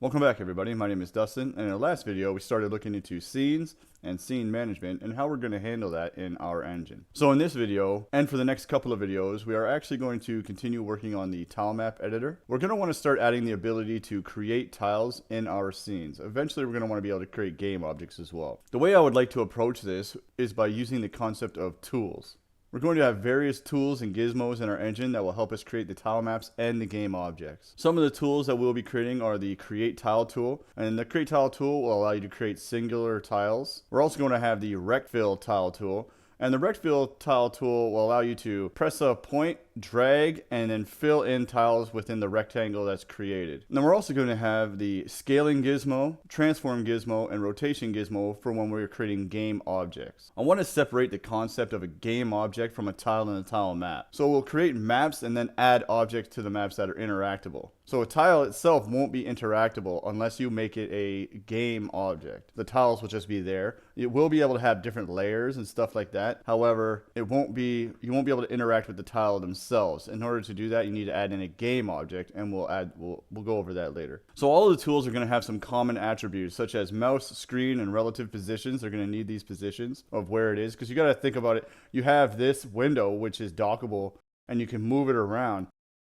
Welcome back, everybody. My name is Dustin, and in our last video we started looking into scenes and scene management and how we're going to handle that in our engine. So in this video, and for the next couple of videos, we are actually going to continue working on the Tilemap Editor. We're going to want to start adding the ability to create tiles in our scenes. Eventually we're going to want to be able to create game objects as well. The way I would like to approach this is by using the concept of tools. We're going to have various tools and gizmos in our engine that will help us create the tile maps and the game objects. Some of the tools that we'll be creating are the create tile tool, and the create tile tool will allow you to create singular tiles. We're also going to have the recfill tile tool, and the recfill tile tool will allow you to press a point, drag, and then fill in tiles within the rectangle that's created. And then we're also going to have the scaling gizmo, transform gizmo, and rotation gizmo for when we're creating game objects. I want to separate the concept of a game object from a tile and a tile map. So we'll create maps and then add objects to the maps that are interactable. So a tile itself won't be interactable unless you make it a game object. The tiles will just be there. It will be able to have different layers and stuff like that. However, you won't be able to interact with the tile themselves. In order to do that, you need to add in a game object, and we'll go over that later. So all of the tools are going to have some common attributes such as mouse, screen, and relative positions. They're going to need these positions of where it is, because you got to think about it. You have this window which is dockable and you can move it around.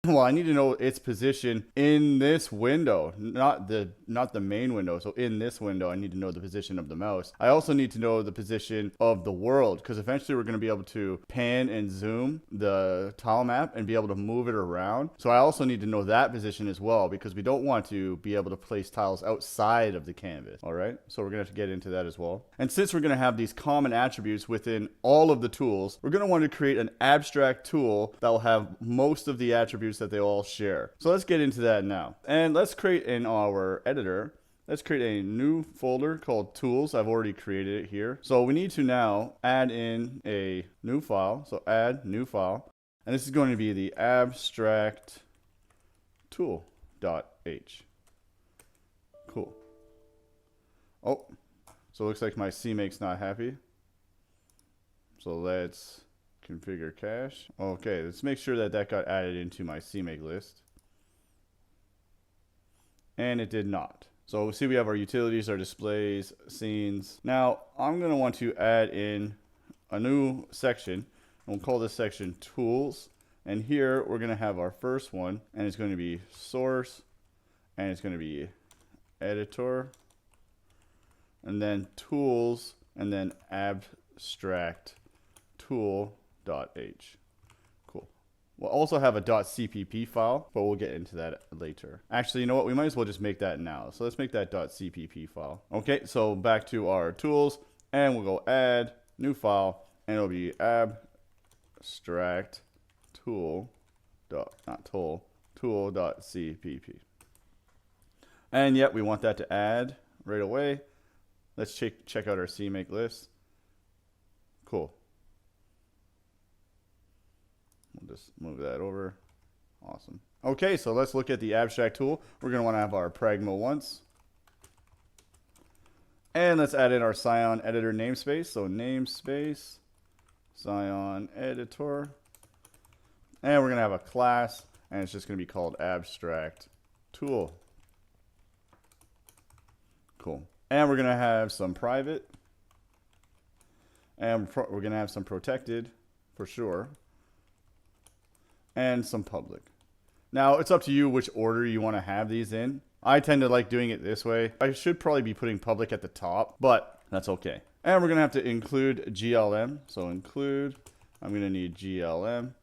Well, I need to know its position in this window, not the main window. So in this window, I need to know the position of the mouse. I also need to know the position of the world, because eventually we're going to be able to pan and zoom the tile map and be able to move it around. So I also need to know that position as well, because we don't want to be able to place tiles outside of the canvas. All right, so we're going to have to get into that as well. And since we're going to have these common attributes within all of the tools, we're going to want to create an abstract tool that will have most of the attributes that they all share. So let's get into that now. And let's create in our editor, let's create a new folder called tools. I've already created it here. So we need to now add in a new file. So add new file. And this is going to be the AbstractTool.h. Cool. Oh, so it looks like my CMake's not happy. So let's configure cache. Okay, let's make sure that that got added into my CMake list. And it did not. So see, we have our utilities, our displays, scenes. Now I'm going to want to add in a new section, and we'll call this section tools. And here we're going to have our first one, and it's going to be source, and it's going to be editor, and then tools, and then abstract tool.h. Cool. We'll also have a .cpp file, but we'll get into that later. Actually, you know what? We might as well just make that now. So let's make that .cpp file. Okay, so back to our tools, and we'll go add new file, and it'll be tool.cpp. And yet we want that to add right away. Let's check out our CMake list. Cool. We'll just move that over. Awesome. Okay, so let's look at the abstract tool. We're going to want to have our pragma once. And let's add in our Scion editor namespace. So namespace, Scion editor. And we're going to have a class, and it's just going to be called abstract tool. Cool. And we're going to have some private. And we're going to have some protected for sure. And some public. Now, it's up to you which order you want to have these in. I tend to like doing it this way. I should probably be putting public at the top, but that's okay. And we're going to have to include GLM. So include, I'm going to need GLM.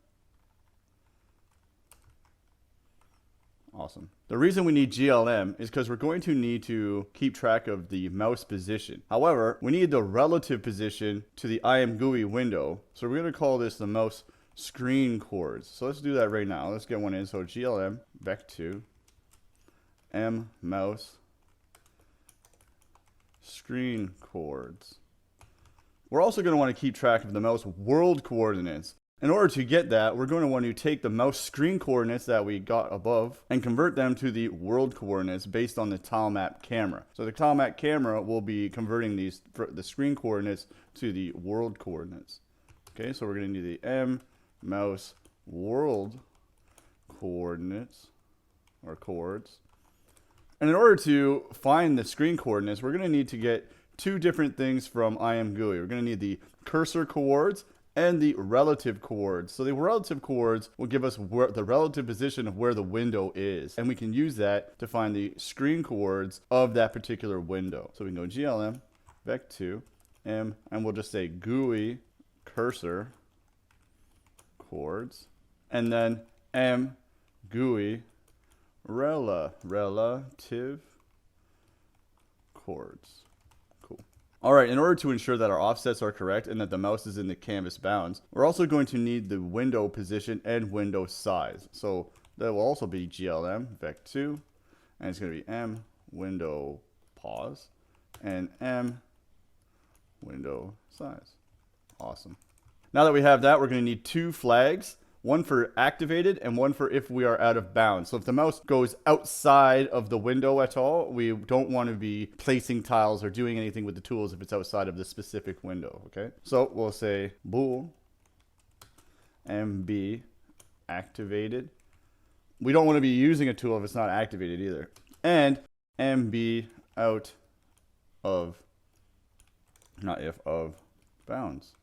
Awesome. The reason we need GLM is because we're going to need to keep track of the mouse position. However, we need the relative position to the IMGUI window. So we're going to call this the mouse screen chords. So let's do that right now. Let's get one in. So GLM vec2 m mouse screen chords. We're also going to want to keep track of the mouse world coordinates. In order to get that, we're going to want to take the mouse screen coordinates that we got above and convert them to the world coordinates based on the Tilemap camera. So the Tilemap camera will be converting the screen coordinates to the world coordinates. Okay, so we're going to need the m mouse world coordinates or chords And in order to find the screen coordinates, we're going to need to get two different things from IMGUI. We're going to need the cursor coords and the relative coords. So the relative coords will give us the relative position of where the window is. And we can use that to find the screen coords of that particular window. So we can go glm, vec2, and we'll just say GUI cursor coords, and then GUI relative coords. Cool. All right, in order to ensure that our offsets are correct and that the mouse is in the canvas bounds, we're also going to need the window position and window size. So that will also be glm vec2, and it's going to be window pause and window size. Awesome. Now that we have that, we're going to need two flags, one for activated and one for if we are out of bounds. So if the mouse goes outside of the window at all, we don't want to be placing tiles or doing anything with the tools if it's outside of the specific window, okay? So we'll say bool mb activated. We don't want to be using a tool if it's not activated either. And mb out of, not if, of bounds.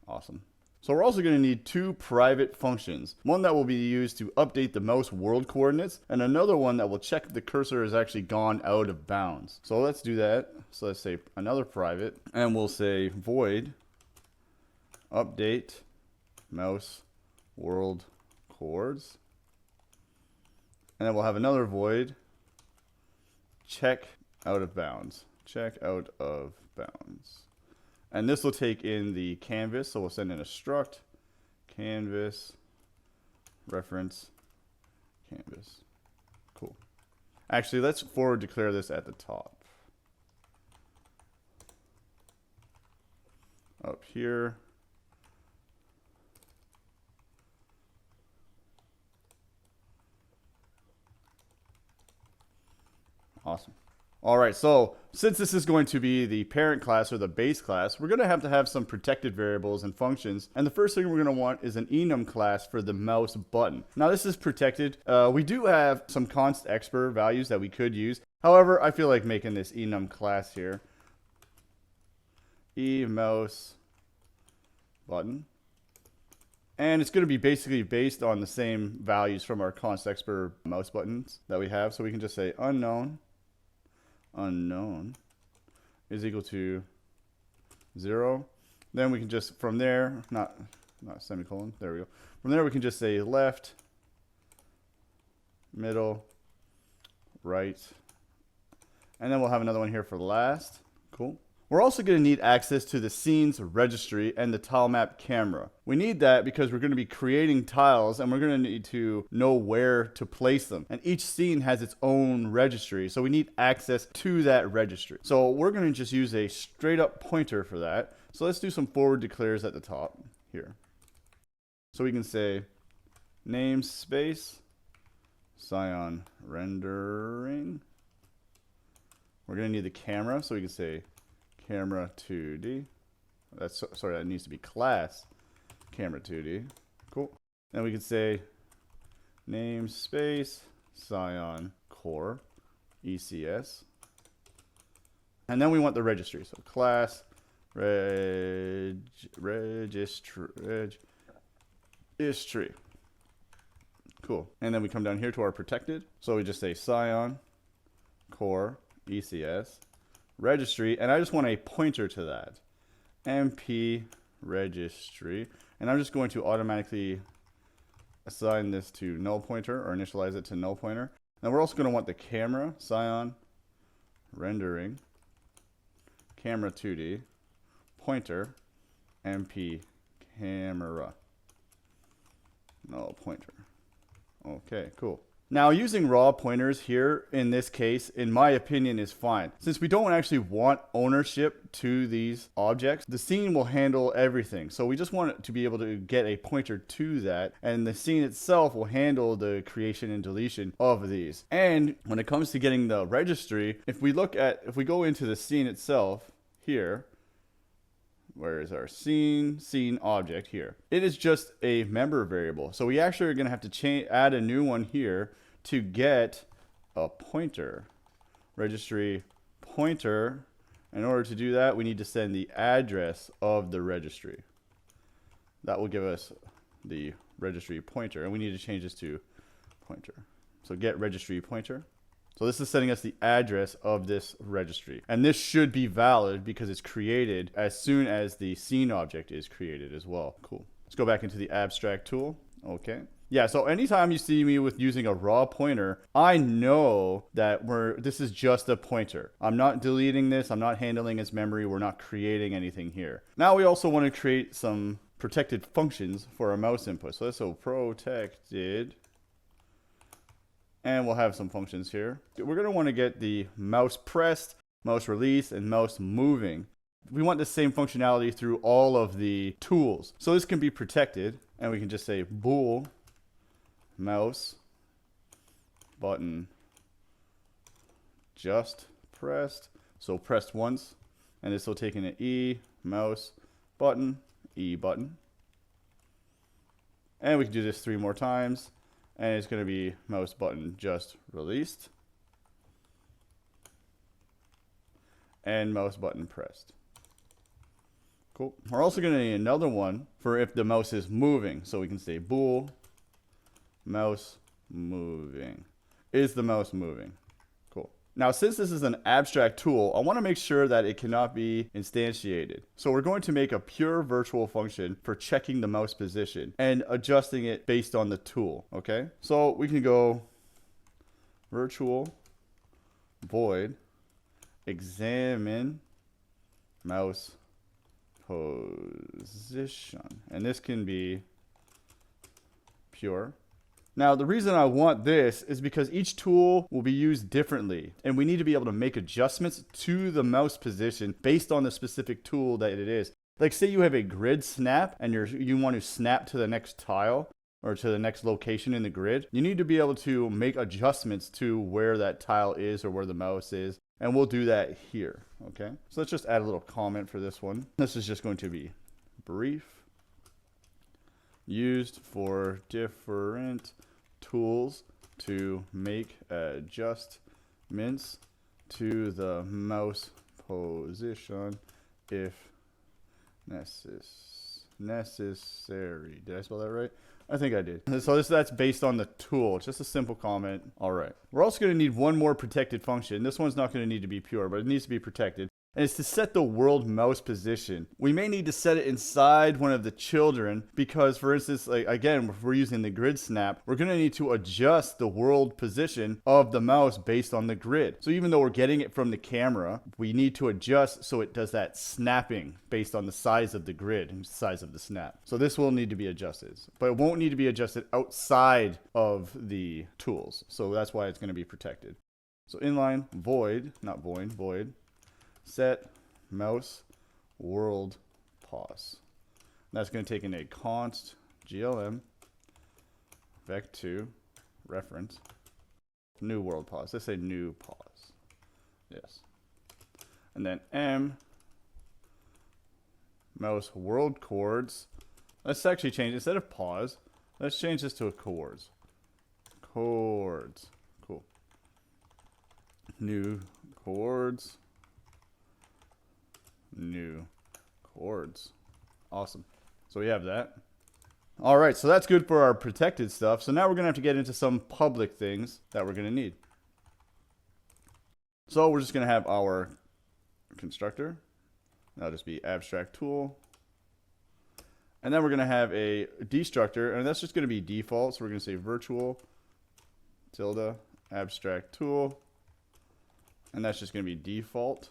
Awesome. So we're also going to need two private functions. One that will be used to update the mouse world coordinates, and another one that will check if the cursor has actually gone out of bounds. So let's do that. So let's say another private, and we'll say void update mouse world coords. And then we'll have another void check out of bounds. Check out of bounds. And this will take in the canvas, so we'll send in a struct canvas reference canvas. Cool. Actually, let's forward declare this at the top. Up here. Awesome. All right, so since this is going to be the parent class or the base class, we're going to have some protected variables and functions. And the first thing we're going to want is an enum class for the mouse button. Now this is protected. We do have some const expr values that we could use. However, I feel like making this enum class here. Mouse button. And it's going to be basically based on the same values from our const expr mouse buttons that we have. So we can just say unknown is equal to 0. Then we can just, from there, not semicolon, there we go. From there we can just say left, middle, right, and then we'll have another one here for last. Cool. We're also going to need access to the scenes registry and the tilemap camera. We need that because we're going to be creating tiles and we're going to need to know where to place them. And each scene has its own registry, so we need access to that registry. So we're going to just use a straight up pointer for that. So let's do some forward declares at the top here. So we can say namespace Scion rendering. We're going to need the camera, so we can say camera 2D. That's sorry, that needs to be class camera 2D. Cool. Then we can say namespace Scion core ECS. And then we want the registry. So class registry. Cool. And then we come down here to our protected. So we just say Scion core ECS registry, and I just want a pointer to that. MP registry, and I'm just going to automatically assign this to null pointer or initialize it to null pointer. And we're also going to want the camera Scion rendering camera 2D pointer MP camera null pointer. Okay, cool. Now using raw pointers here in this case, in my opinion, is fine. Since we don't actually want ownership to these objects, the scene will handle everything. So we just want it to be able to get a pointer to that, and the scene itself will handle the creation and deletion of these. And when it comes to getting the registry, if we go into the scene itself here, where is our scene object here? It is just a member variable. So we actually are going to have to add a new one here to get a pointer registry pointer. In order to do that, we need to send the address of the registry. That will give us the registry pointer, and we need to change this to pointer. So get registry pointer. So this is sending us the address of this registry. And this should be valid because it's created as soon as the scene object is created as well. Cool. Let's go back into the abstract tool. Okay. Yeah, so anytime you see me with using a raw pointer, I know that this is just a pointer. I'm not deleting this. I'm not handling its memory. We're not creating anything here. Now we also want to create some protected functions for our mouse input. So let's go protected. And we'll have some functions here. We're going to want to get the mouse pressed, mouse released, and mouse moving. We want the same functionality through all of the tools. So this can be protected, and we can just say bool mouse button just pressed. So pressed once, and this will take in an E mouse button, E button. And we can do this 3 more times. And it's going to be mouse button just released. And mouse button pressed. Cool. We're also going to need another one for if the mouse is moving. So we can say bool mouse moving. Is the mouse moving? Cool. Now, since this is an abstract tool, I want to make sure that it cannot be instantiated. So we're going to make a pure virtual function for checking the mouse position and adjusting it based on the tool. Okay. So we can go virtual void examine mouse position. And this can be pure. Now, the reason I want this is because each tool will be used differently, and we need to be able to make adjustments to the mouse position based on the specific tool that it is. Like, say you have a grid snap and you want to snap to the next tile or to the next location in the grid. You need to be able to make adjustments to where that tile is or where the mouse is, and we'll do that here. Okay, so let's just add a little comment for this one. This is just going to be brief, used for different tools to make adjustments to the mouse position if necessary. Did I spell that right? I think I did. So that's based on the tool. Just a simple comment. All right. We're also going to need one more protected function. This one's not going to need to be pure, but it needs to be protected. And it's to set the world mouse position. We may need to set it inside one of the children because, for instance, like again, if we're using the grid snap, we're going to need to adjust the world position of the mouse based on the grid. So even though we're getting it from the camera, we need to adjust so it does that snapping based on the size of the grid and size of the snap. So this will need to be adjusted, but it won't need to be adjusted outside of the tools. So that's why it's going to be protected. So inline void, not void, void. Set mouse world pause. That's going to take in a const glm vec2 reference new world pause. Let's say new pause. Yes. And then m mouse world chords. Let's actually change, instead of pause, let's change this to a chords. Chords. Cool. New chords. New chords. Awesome. So we have that. All right, so that's good for our protected stuff. So now we're going to have to get into some public things that we're going to need. So we're just going to have our constructor. That'll just be AbstractTool. And then we're going to have a destructor, and that's just going to be default. So we're going to say virtual tilde AbstractTool. And that's just going to be default.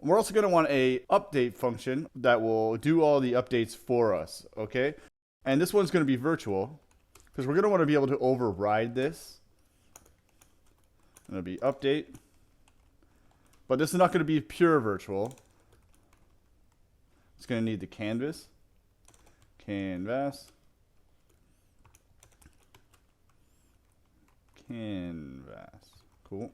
We're also going to want a update function that will do all the updates for us, okay? And this one's going to be virtual because we're going to want to be able to override this. And it'll be update. But this is not going to be pure virtual. It's going to need the canvas. Canvas. Cool.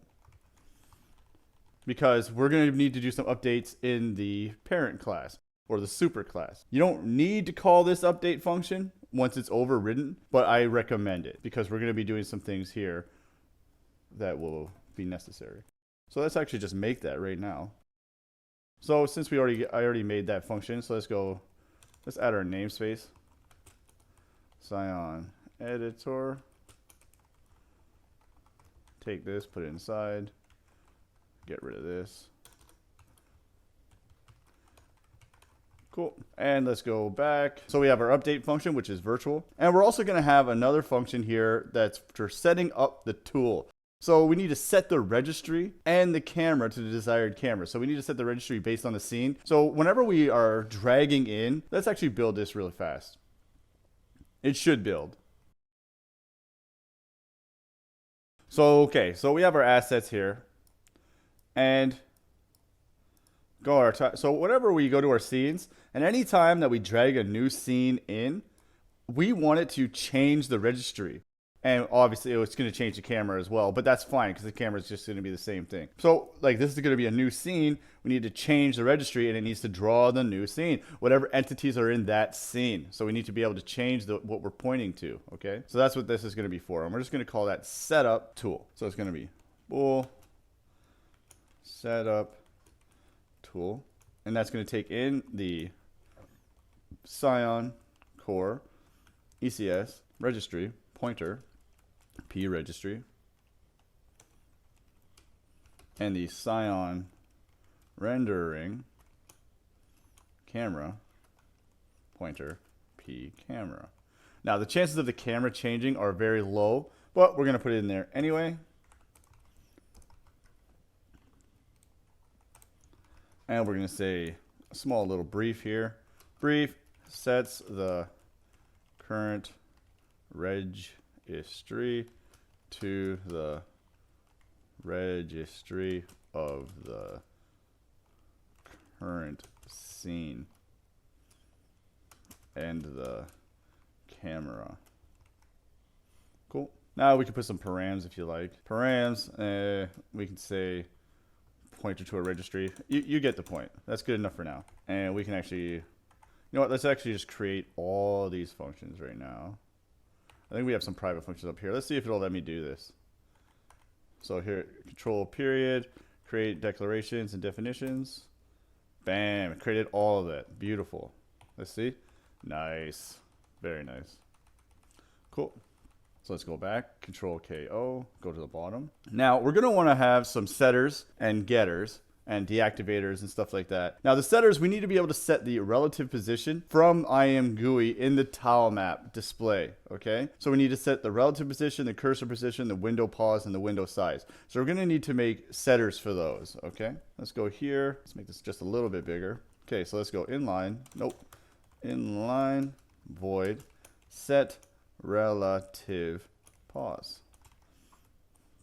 Because we're going to need to do some updates in the parent class or the super class. You don't need to call this update function once it's overridden, but I recommend it because we're going to be doing some things here that will be necessary. So let's actually just make that right now. So since I already made that function, so let's add our namespace. Scion Editor. Take this, put it inside. Get rid of this. Cool. And let's go back. So we have our update function, which is virtual. And we're also going to have another function here that's for setting up the tool. So we need to set the registry and the camera to the desired camera. So we need to set the registry based on the scene. So whenever we are dragging in, let's actually build this really fast. It should build. So, okay, so we have our assets here. And so whenever we go to our scenes, and any time that we drag a new scene in, we want it to change the registry. And obviously it's going to change the camera as well, but that's fine because the camera is just going to be the same thing. So like this is going to be a new scene. We need to change the registry and it needs to draw the new scene, whatever entities are in that scene. So we need to be able to change what we're pointing to. Okay. So that's what this is going to be for. And we're just going to call that setup tool. So it's going to be bool setup tool. And that's going to take in the Scion core ECS registry pointer P registry and the Scion rendering camera pointer P camera. Now the chances of the camera changing are very low, but we're going to put it in there anyway. And we're going to say a small little brief here. Brief sets the current registry to the registry of the current scene and the camera. Cool. Now we can put some params if you like. Params, we can say pointer to a registry. You get the point. That's good enough for now. And we can actually, you know what, let's actually just create all these functions right now. I think we have some private functions up here. Let's see if it'll let me do this. So here, control period, create declarations and definitions. Bam, it created all of it. Beautiful. Let's see. Nice. Very nice. Cool. So let's go back, control KO, go to the bottom. Now we're gonna wanna have some setters and getters and deactivators and stuff like that. Now the setters, we need to be able to set the relative position from IMGUI in the tilemap display, okay? So we need to set the relative position, the cursor position, the window pause, and the window size. So we're gonna need to make setters for those, okay? Let's go here, let's make this just a little bit bigger. Okay, so let's go inline, inline, void, set relative pause.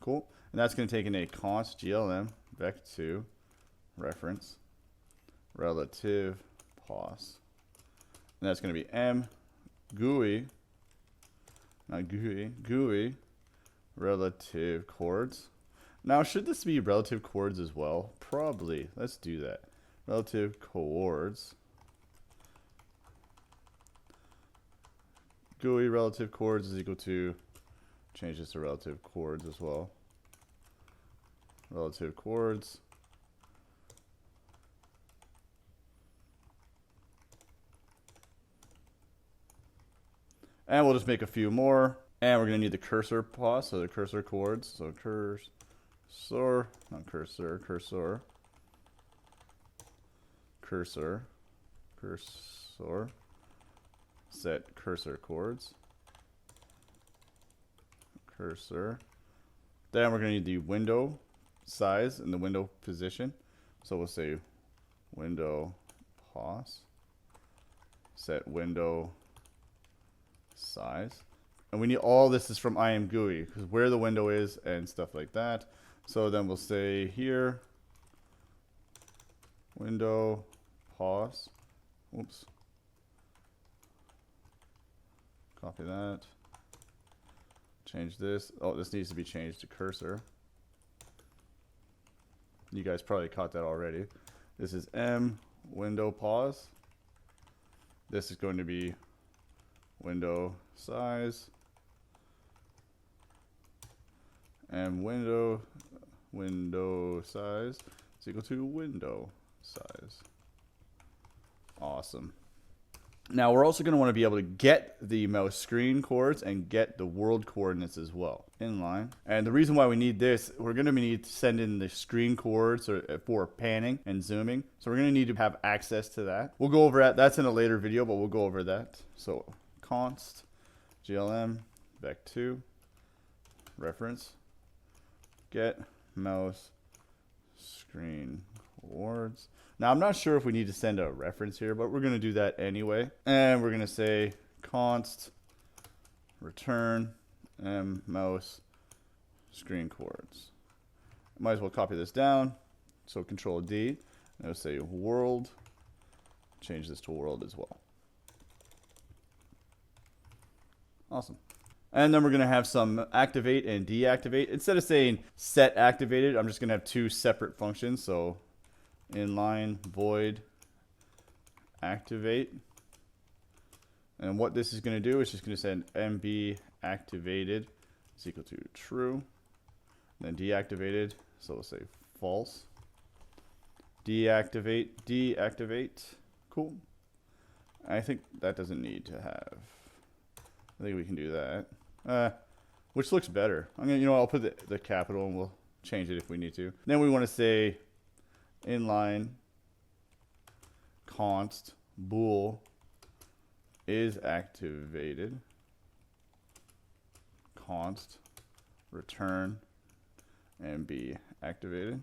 Cool, and that's gonna take in a const glm vec2 reference relative pause, and that's going to be GUI relative chords. Now should this be relative chords as well? Probably. Let's do that. Relative chords, GUI relative chords is equal to, change this to relative chords as well, relative chords. And we'll just make a few more. And we're going to need the cursor pause, so the cursor chords. So cursor, not cursor, cursor. Cursor. Cursor. Set cursor chords. Cursor. Then we're going to need the window size and the window position. So we'll say window pause. Set window size, and we need all this is from IMGUI because where the window is and stuff like that. So then we'll say here window pause, oops, copy that, change this. Oh, this needs to be changed to cursor. You guys probably caught that already. This is window pause. This is going to be window size and window window size is equal to window size. Awesome. Now we're also going to want to be able to get the mouse screen coordinates and get the world coordinates as well. Inline. And the reason why we need this, we're going to need to send in the screen coordinates for panning and zooming. So we're going to need to have access to that. We'll go over that. That's in a later video, but we'll go over that. So const glm vec2 reference get mouse screen coordinates. Now, I'm not sure if we need to send a reference here, but we're going to do that anyway. And we're going to say const return mouse screen coordinates. Might as well copy this down. So Control D. And I'll say world. Change this to world as well. Awesome. And then we're going to have some activate and deactivate. Instead of saying set activated, I'm just going to have two separate functions. So inline void activate, and what this is going to do is just going to send mb activated is equal to true, then deactivated, so we'll say false, deactivate. Cool. I think that doesn't need to have, I think we can do that, which looks better. I'm gonna, I'll put the capital and we'll change it if we need to. Then we want to say inline const bool is activated, const return and be activated.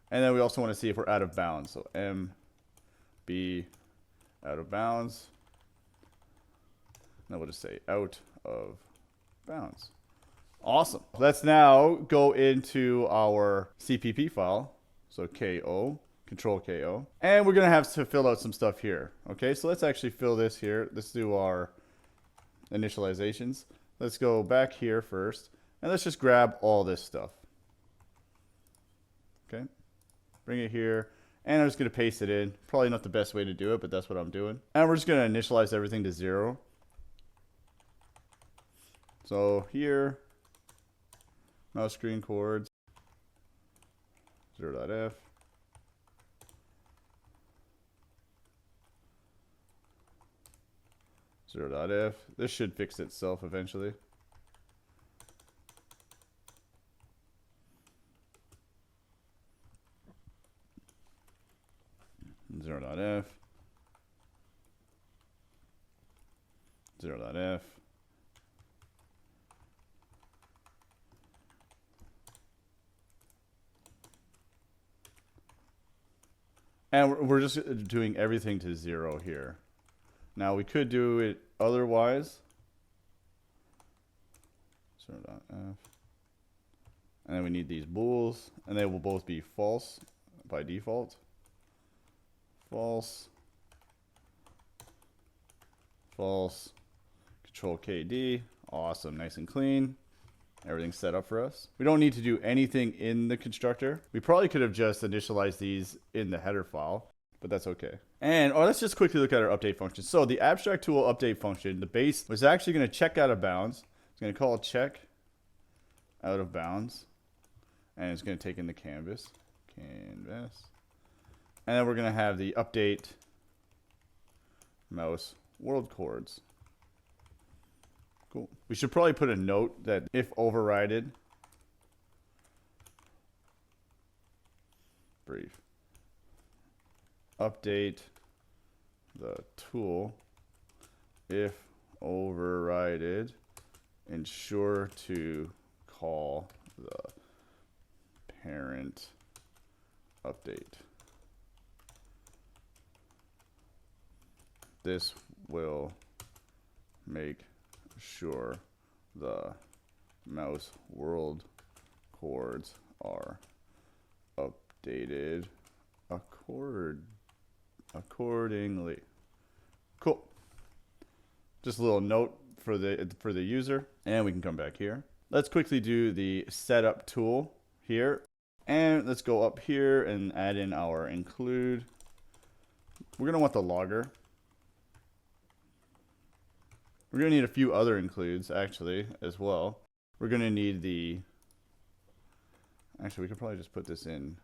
And then we also want to see if we're out of bounds. So mb out of bounds. Then we'll just say out of bounds. Awesome. Let's now go into our CPP file. So KO, Control KO. And we're going to have to fill out some stuff here. Okay, so let's actually fill this here. Let's do our initializations. Let's go back here first. And let's just grab all this stuff. Okay, bring it here. And I'm just going to paste it in. Probably not the best way to do it, but that's what I'm doing. And we're just going to initialize everything to 0. So here, mouse screen chords. 0.f. .f. This should fix itself eventually. 0.f. 0.f. And we're just doing everything to 0 here. Now we could do it otherwise. 0.f. And then we need these bools, and they will both be false by default. False. False. Control KD. Awesome, nice and clean. Everything's set up for us. We don't need to do anything in the constructor. We probably could have just initialized these in the header file, but that's okay. And let's just quickly look at our update function. So the AbstractTool update function, the base was actually going to check out of bounds. It's going to call check out of bounds, and it's going to take in the canvas. And then we're going to have the update mouse world chords. Cool. We should probably put a note that if overrided, brief, update the tool, if overrided, ensure to call the parent update. This will make sure the mouse world chords are updated accordingly. Cool. Just a little note for the user, and we can come back here. Let's quickly do the setup tool here, and let's go up here and add in our include. We're gonna want the logger. We're going to need a few other includes, actually, as well. We're going to need the Actually, we could probably just put this in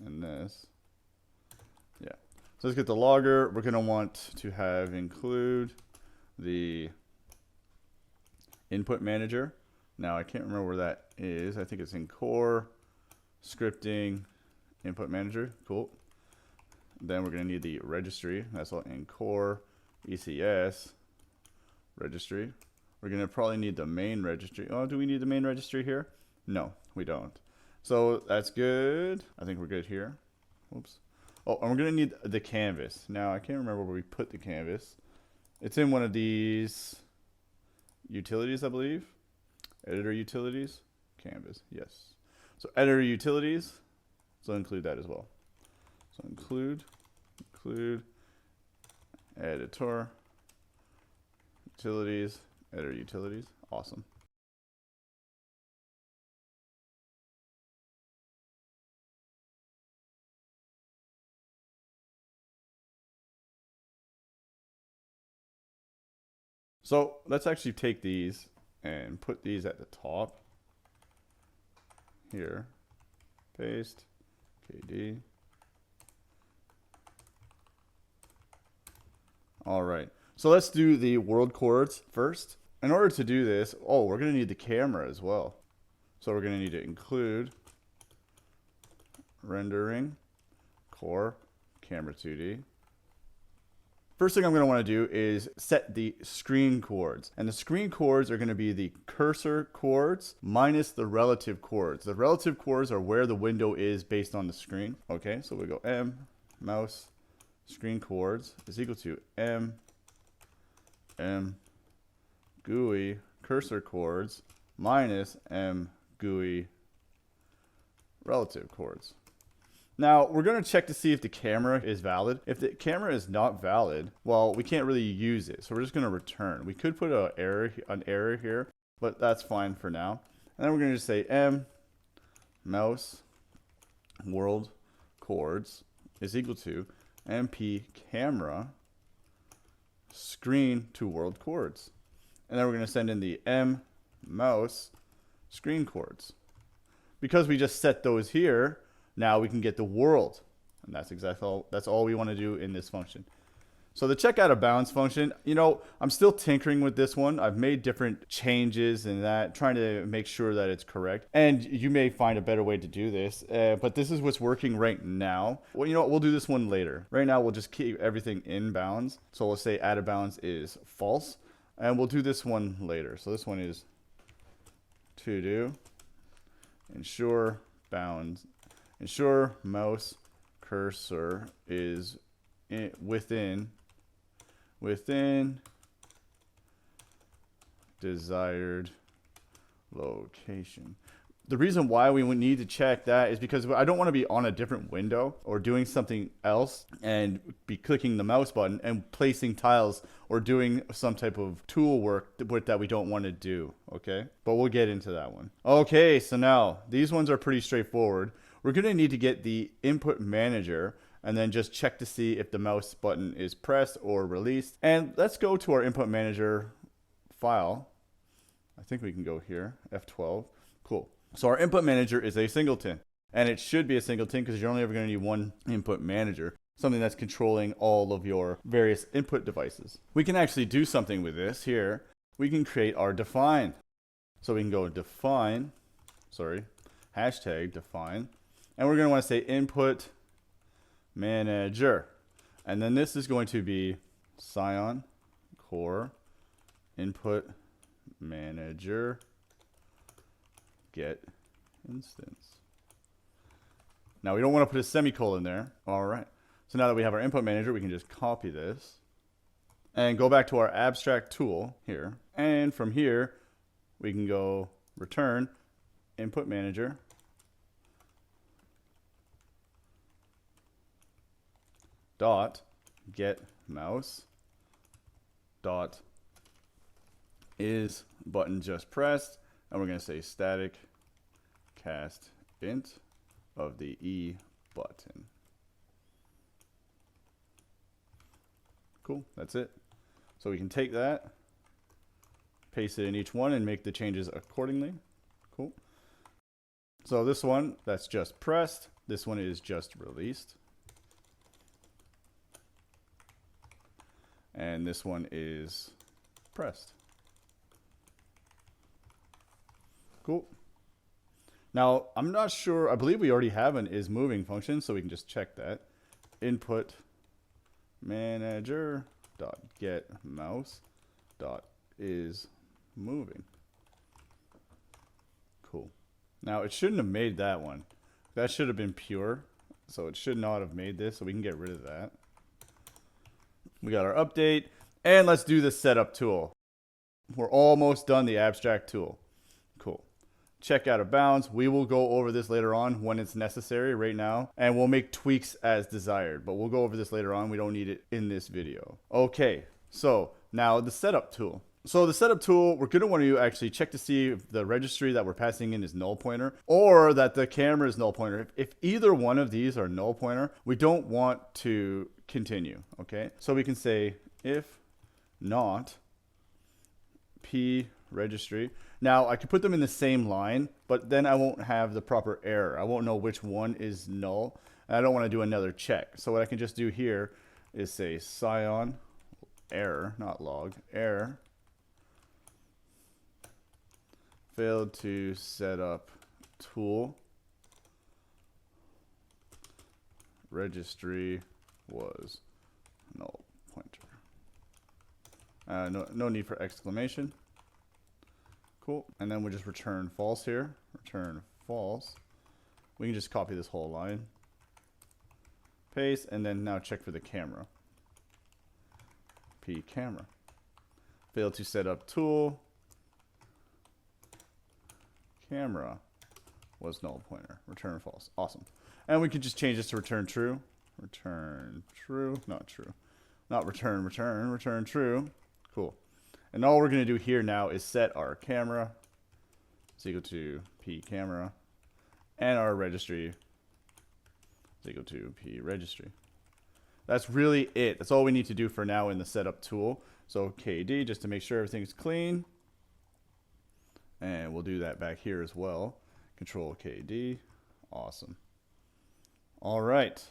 this. Yeah. So let's get the logger. We're going to want to have include the input manager. Now, I can't remember where that is. I think it's in core, scripting, input manager. Cool. Then we're going to need the registry. That's all in core, ECS, registry. We're going to probably need the main registry. Oh, do we need the main registry here? No, we don't. So that's good. I think we're good here. Oops. Oh, and we're going to need the canvas. Now, I can't remember where we put the canvas. It's in one of these utilities, I believe. Editor utilities. Canvas, yes. So editor utilities. So include that as well. So include editor utilities, editor utilities. Awesome. So let's actually take these and put these at the top here. Paste, KD. All right. So let's do the world chords first. In order to do this, we're going to need the camera as well. So we're going to need to include rendering core camera 2D. First thing I'm going to want to do is set the screen chords. And the screen chords are going to be the cursor chords minus the relative chords. The relative chords are where the window is based on the screen. Okay, so we go M, mouse, screen chords is equal to M, GUI, cursor chords minus M, GUI, relative chords. Now, we're going to check to see if the camera is valid. If the camera is not valid, well, we can't really use it. So we're just going to return. We could put an error here, but that's fine for now. And then we're going to just say M, mouse, world chords is equal to MP camera screen to world chords. And then we're going to send in the M, mouse, screen chords. Because we just set those here, now we can get the world, and that's all we want to do in this function. So the check out of bounds function, you know, I'm still tinkering with this one. I've made different changes in that, trying to make sure that it's correct. And you may find a better way to do this, but this is what's working right now. Well, you know what? We'll do this one later. Right now, we'll just keep everything in bounds. So we'll say out of bounds is false, and we'll do this one later. So this one is to do ensure bounds. Ensure mouse cursor is within desired location. The reason why we would need to check that is because I don't want to be on a different window or doing something else and be clicking the mouse button and placing tiles or doing some type of tool work that we don't want to do, okay? But we'll get into that one. Okay, so now these ones are pretty straightforward. We're going to need to get the input manager and then just check to see if the mouse button is pressed or released. And let's go to our input manager file. I think we can go here, F12. Cool. So our input manager is a singleton, and it should be a singleton because you're only ever going to need one input manager, something that's controlling all of your various input devices. We can actually do something with this here. We can create our define. So we can go define, hashtag define. And we're going to want to say input manager. And then this is going to be Scion core input manager get instance. Now we don't want to put a semicolon there. All right. So now that we have our input manager, we can just copy this and go back to our abstract tool here. And from here, we can go return input manager dot get mouse dot is button just pressed, and we're going to say static cast int of the E button. Cool, that's it. So we can take that, paste it in each one, and make the changes accordingly. Cool. So this one, that's just pressed. This one is just released. And this one is pressed. Cool. Now, I'm not sure, I believe we already have an is moving function, so we can just check that. Input manager dot get mouse dot is moving. Cool. Now, it shouldn't have made that one. That should have been pure, so it should not have made this, so we can get rid of that. We got our update, and let's do the setup tool. We're almost done the abstract tool. Cool. Check out of bounds. We will go over this later on when it's necessary right now, and we'll make tweaks as desired, but we'll go over this later on. We don't need it in this video. Okay, so now the setup tool. So the setup tool, we're going to want to actually check to see if the registry that we're passing in is null pointer or that the camera is null pointer. If either one of these are null pointer, we don't want to continue, okay? So we can say if not p registry. Now I could put them in the same line, but then I won't have the proper error. I won't know which one is null. And I don't want to do another check. So what I can just do here is say Scion error, not log, error. Failed to set up tool. Registry was null pointer. No need for exclamation. Cool. And then we just return false here. Return false. We can just copy this whole line. Paste, and then now check for the camera. P camera. Failed to set up tool. Camera was null pointer. Return false. Awesome. And we could just change this to return true. Return true. Not true. Not return, return true. Cool. And all we're going to do here now is set our camera is equal to p camera and our registry is equal to p registry. That's really it. That's all we need to do for now in the setup tool. So KD just to make sure everything's clean. And we'll do that back here as well. Control KD. Awesome. All right.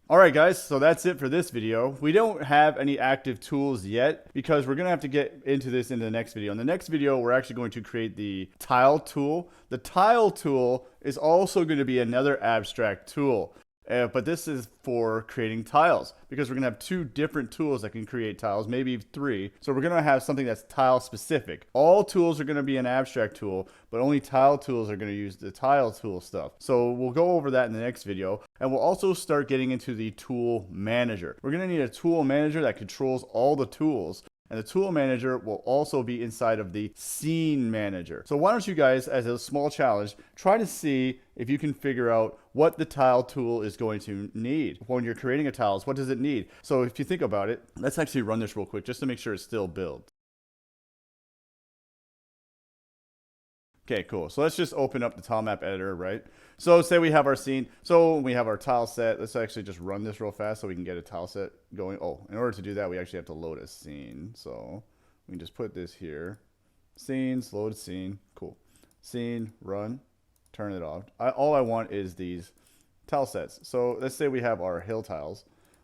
All right, guys. So that's it for this video. We don't have any active tools yet because we're going to have to get into this in the next video. In the next video, we're actually going to create the tile tool. The tile tool is also going to be another abstract tool. But this is for creating tiles because we're going to have two different tools that can create tiles, maybe three. So we're going to have something that's tile specific. All tools are going to be an abstract tool, but only tile tools are going to use the tile tool stuff. So we'll go over that in the next video. And we'll also start getting into the tool manager. We're going to need a tool manager that controls all the tools. And the tool manager will also be inside of the scene manager. So why don't you guys, as a small challenge, try to see if you can figure out what the tile tool is going to need. When you're creating a tiles, what does it need? So if you think about it, let's actually run this real quick just to make sure it still builds. Okay, cool. So let's just open up the Tilemap Editor, right? So say we have our scene. So we have our tile set. Let's actually just run this real fast so we can get a tile set going. Oh, in order to do that, we actually have to load a scene. So we can just put this here. Scenes, load scene. Cool. Scene, run, turn it off. All I want is these tile sets. So let's say we have our hill tiles,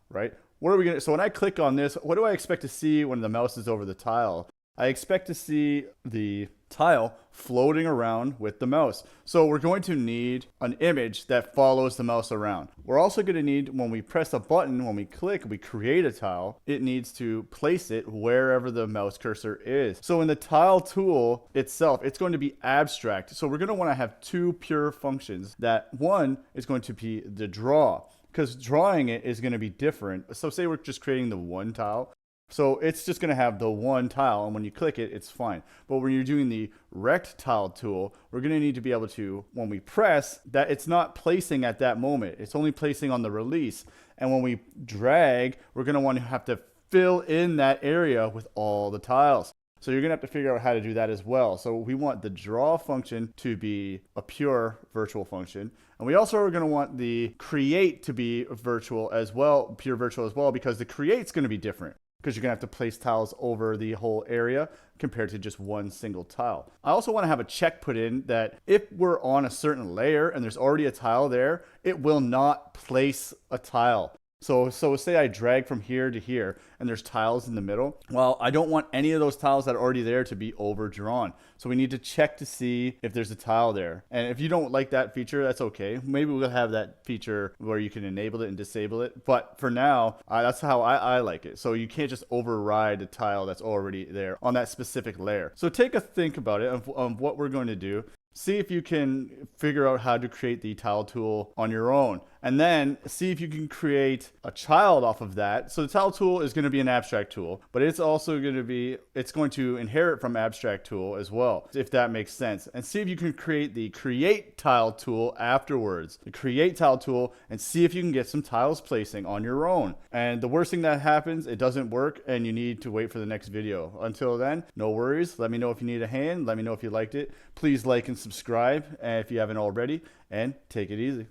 right? What are we gonna? So when I click on this, what do I expect to see when the mouse is over the tile? I expect to see the tile floating around with the mouse. So we're going to need an image that follows the mouse around. We're also going to need, when we press a button, when we click, we create a tile, it needs to place it wherever the mouse cursor is. So in the tile tool itself, it's going to be abstract. So we're going to want to have two pure functions. That one is going to be the draw, because drawing it is going to be different. So say we're just creating the one tile. So it's just going to have the one tile, and when you click it, it's fine. But when you're doing the rect tile tool, we're going to need to be able to, when we press, that it's not placing at that moment. It's only placing on the release. And when we drag, we're going to want to have to fill in that area with all the tiles. So you're going to have to figure out how to do that as well. So we want the draw function to be a pure virtual function. And we also are going to want the create to be virtual as well, pure virtual as well, because the create's going to be different. because you're gonna have to place tiles over the whole area compared to just one single tile. I also want to have a check put in that if we're on a certain layer and there's already a tile there, it will not place a tile. So say I drag from here to here and there's tiles in the middle. Well, I don't want any of those tiles that are already there to be overdrawn. So we need to check to see if there's a tile there. And if you don't like that feature, that's okay. Maybe we'll have that feature where you can enable it and disable it. But for now, that's how I like it. So you can't just override a tile that's already there on that specific layer. So take a think about it of what we're going to do. See if you can figure out how to create the tile tool on your own. And then see if you can create a child off of that. So the tile tool is going to be an abstract tool, but it's also going to inherit from AbstractTool as well, if that makes sense. And see if you can create the create tile tool afterwards. The create tile tool, and see if you can get some tiles placing on your own. And the worst thing that happens, it doesn't work and you need to wait for the next video. Until then, no worries. Let me know if you need a hand. Let me know if you liked it. Please like and subscribe if you haven't already, and take it easy.